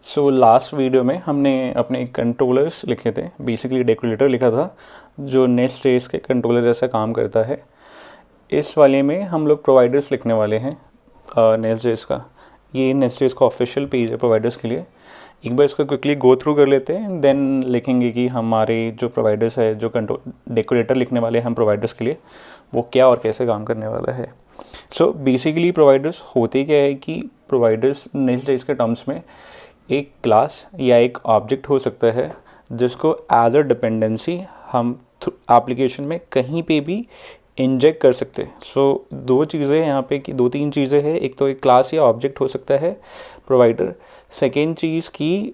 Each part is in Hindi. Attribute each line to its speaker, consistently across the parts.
Speaker 1: सो लास्ट वीडियो में हमने अपने कंट्रोलर्स लिखे थे, बेसिकली डेकोरेटर लिखा था जो नेस्ट जेएस के कंट्रोलर जैसा काम करता है। इस वाले में हम लोग प्रोवाइडर्स लिखने वाले हैं नेस्ट जेएस का। ये नेस्ट जेएस का ऑफिशियल पेज है प्रोवाइडर्स के लिए। एक बार इसको क्विकली गो थ्रू कर लेते हैं, देन लिखेंगे कि हमारे जो प्रोवाइडर्स है, जो कंट्रोल डेकोरेटर लिखने वाले हैं हम प्रोवाइडर्स के लिए, वो क्या और कैसे काम करने वाला है। सो बेसिकली प्रोवाइडर्स होते क्या है कि प्रोवाइडर्स नेस्ट जेएस के टर्म्स में एक क्लास या एक ऑब्जेक्ट हो सकता है जिसको एज अ डिपेंडेंसी हम एप्लीकेशन में कहीं पे भी इंजेक्ट कर सकते हैं। सो दो चीज़ें यहाँ पे कि दो तीन चीज़ें हैं। एक तो एक क्लास या ऑब्जेक्ट हो सकता है प्रोवाइडर। सेकेंड चीज़ कि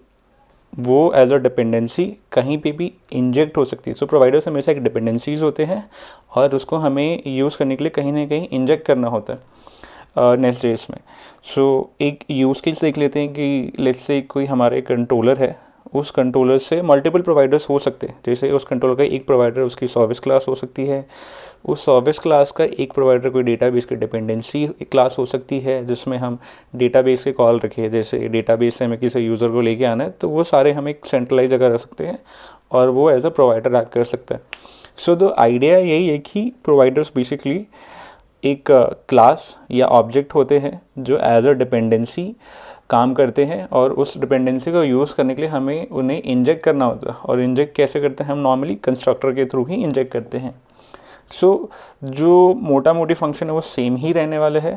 Speaker 1: वो एज अ डिपेंडेंसी कहीं पे भी इंजेक्ट हो सकती है। सो प्रोवाइडर्स हमेशा एक डिपेंडेंसीज होते हैं और उसको हमें यूज़ करने के लिए कहीं ना कहीं इंजेक्ट करना होता है नेस्ट जेएस में। सो एक यूज़ केस देख लेते हैं कि लेट्स से कोई हमारे कंट्रोलर है, उस कंट्रोलर से मल्टीपल प्रोवाइडर्स हो सकते हैं। जैसे उस कंट्रोलर का एक प्रोवाइडर उसकी सर्विस क्लास हो सकती है, उस सर्विस क्लास का एक प्रोवाइडर कोई डेटाबेस की डिपेंडेंसी क्लास हो सकती है जिसमें हम डेटाबेस के कॉल रखें। जैसे डेटाबेस से हमें किसी यूज़र को लेके आना है तो वो सारे हम एक सेंट्रलाइज जगह रख सकते हैं और वो एज अ प्रोवाइडर एक्ट कर सकता है। सो द आइडिया यही है कि प्रोवाइडर्स बेसिकली एक क्लास या ऑब्जेक्ट होते हैं जो एज अ डिपेंडेंसी काम करते हैं और उस डिपेंडेंसी को यूज़ करने के लिए हमें उन्हें इंजेक्ट करना होता है। और इंजेक्ट कैसे करते हैं? हम नॉर्मली कंस्ट्रक्टर के थ्रू ही इंजेक्ट करते हैं। सो जो मोटा मोटी फंक्शन है वो सेम ही रहने वाला है।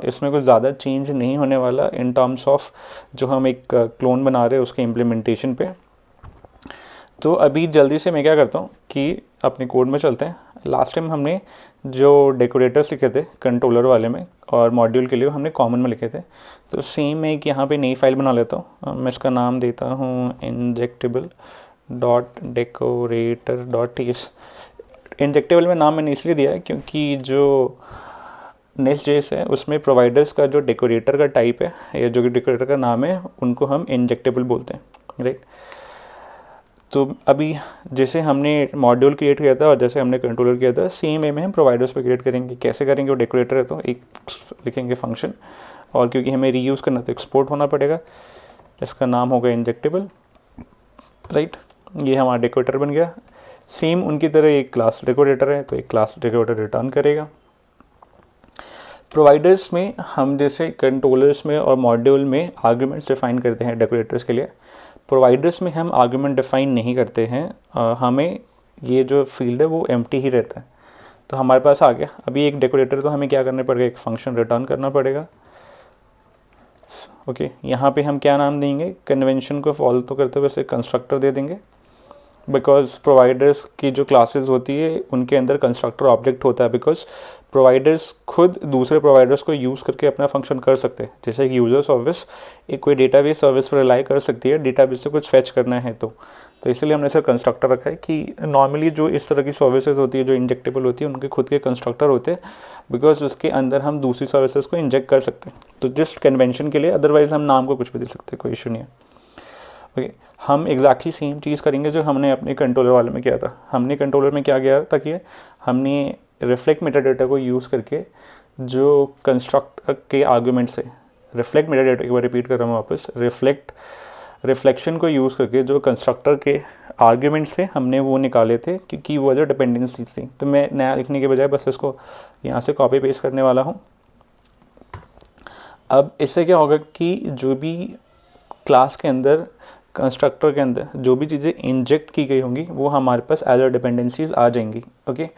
Speaker 1: इसमें कुछ ज़्यादा चेंज नहीं होने वाला इन टर्म्स ऑफ जो हम एक क्लोन बना रहे हैं उसके इम्प्लीमेंटेशन पे। तो अभी जल्दी से मैं क्या करता हूँ कि अपने कोड में चलते हैं। लास्ट टाइम हमने जो डेकोरेटर्स लिखे थे कंट्रोलर वाले में और मॉड्यूल के लिए हमने कॉमन में लिखे थे, तो सेम एक यहाँ पे नई फाइल बना लेता हूँ। मैं इसका नाम देता हूँ injectable dot decorator dot TS. Injectable में नाम मैंने इसलिए दिया है क्योंकि जो नेस्ट जेएस है उसमें प्रोवाइडर्स का जो डेकोरेटर का टाइप है या जो डेकोरेटर का नाम है उनको हम इंजेक्टेबल बोलते हैं, राइट। तो अभी जैसे हमने मॉड्यूल क्रिएट किया था और जैसे हमने कंट्रोलर किया था, सेम वे में हम प्रोवाइडर्स पे क्रिएट करेंगे। कैसे करेंगे? वो डेकोरेटर है तो एक लिखेंगे फंक्शन, और क्योंकि हमें रीयूज़ करना तो एक्सपोर्ट होना पड़ेगा। इसका नाम होगा इंजेक्टेबल, राइट। ये हमारा डेकोरेटर बन गया। सेम उनकी तरह एक क्लास डेकोरेटर है तो एक क्लास डेकोरेटर रिटर्न करेगा। प्रोवाइडर्स में हम जैसे कंट्रोलर्स में और मॉड्यूल में आर्ग्यूमेंट्स डिफाइन करते हैं डेकोरेटर्स के लिए। प्रोवाइडर्स में हम आर्गुमेंट डिफाइन नहीं करते हैं। हमें ये जो फील्ड है वो एम्प्टी ही रहता है। तो हमारे पास आ गया अभी एक डेकोरेटर, तो हमें क्या करना पड़ेगा? एक फंक्शन रिटर्न करना पड़ेगा। ओके, यहाँ पे हम क्या नाम देंगे? कन्वेंशन को फॉलो तो करते हुए कंस्ट्रक्टर दे देंगे, बिकॉज प्रोवाइडर्स की जो क्लासेस होती है उनके अंदर कंस्ट्रक्टर ऑब्जेक्ट होता है। बिकॉज प्रोवाइडर्स खुद दूसरे प्रोवाइडर्स को यूज़ करके अपना फंक्शन कर सकते हैं। जैसे एक यूज़र सर्विस एक कोई डेटाबेस सर्विस पर रिलाई कर सकती है, डेटाबेस से कुछ फैच करना है तो इसलिए हमने सर कंस्ट्रक्टर रखा है कि नॉर्मली जो इस तरह की सर्विसेज होती है जो इंजेक्टेबल होती है उनके खुद के कंस्ट्रक्टर होते हैं, बिकॉज उसके अंदर हम दूसरी सर्विसेज को इंजेक्ट कर सकते हैं। तो जस्ट कन्वेंशन के लिए, अदरवाइज हम नाम को कुछ भी दे सकते हैं, कोई इशू नहीं है। ओके, हम एग्जैक्टली सेम चीज़ करेंगे जो हमने अपने कंट्रोलर वाले में किया था। हमने कंट्रोलर में क्या किया था कि हमने रिफ्लेक्ट मेटाडेटा को यूज़ करके जो कंस्ट्रक्ट के आर्गुमेंट से, रिफ्लेक्ट मेटाडेटा एक बार रिपीट कर रहा हूँ वापस, रिफ्लेक्शन को यूज़ करके जो कंस्ट्रक्टर के आर्ग्यूमेंट से हमने वो निकाले थे क्योंकि वो जो डिपेंडेंसीज थी। तो मैं नया लिखने के बजाय बस इसको यहाँ से कॉपी पेस्ट करने वाला हूँ। अब इससे क्या होगा कि जो भी क्लास के अंदर, कंस्ट्रक्टर के अंदर जो भी चीज़ें इंजेक्ट की गई होंगी वो हमारे पास एज अ डिपेंडेंसीज आ जाएंगी। ओके,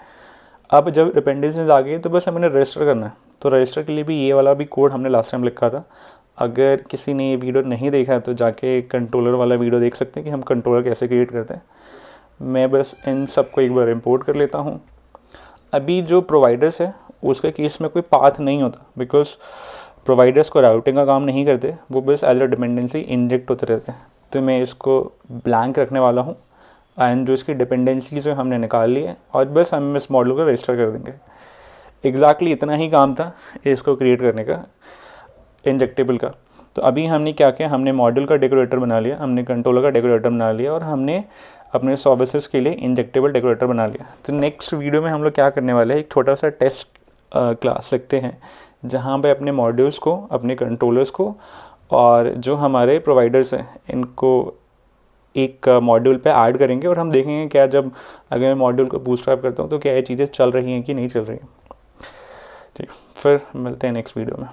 Speaker 1: अब जब डिपेंडेंसीज आ गई तो बस हमें रजिस्टर करना है। तो रजिस्टर के लिए भी ये वाला भी कोड हमने लास्ट टाइम लिखा था। अगर किसी ने ये वीडियो नहीं देखा है तो जाके कंट्रोलर वाला वीडियो देख सकते हैं कि हम कंट्रोलर कैसे क्रिएट करते हैं। मैं बस इन सबको एक बार इम्पोर्ट कर लेता हूँ। अभी जो प्रोवाइडर्स है उसके केस में कोई पाथ नहीं होता, बिकॉज प्रोवाइडर्स को राउटिंग का काम नहीं करते, वो बस एज अ डिपेंडेंसी इंजेक्ट होते रहते हैं। तो मैं इसको ब्लैंक रखने वाला हूँ एंड जो इसकी डिपेंडेंसीज हमने निकाल ली है और बस हम इस मॉडल को रजिस्टर कर देंगे। एग्जैक्टली इतना ही काम था इसको क्रिएट करने का, इंजेक्टेबल का। तो अभी हमने क्या किया? हमने मॉडल का डेकोरेटर बना लिया, हमने कंट्रोलर का डेकोरेटर बना लिया और हमने अपने सर्विसेज के लिए इंजेक्टेबल डेकोरेटर बना लिया। तो नेक्स्ट वीडियो में हम लोग क्या करने वाले हैं, एक छोटा सा टेस्ट क्लास लिखते हैं जहाँ पे अपने मॉड्यूल्स को, अपने कंट्रोलर्स को और जो हमारे प्रोवाइडर्स हैं इनको एक मॉड्यूल पे ऐड करेंगे और हम देखेंगे क्या जब अगर मैं मॉड्यूल को बूटस्ट्रैप करता हूँ तो क्या ये चीज़ें चल रही हैं कि नहीं चल रही हैं। ठीक, फिर मिलते हैं नेक्स्ट वीडियो में।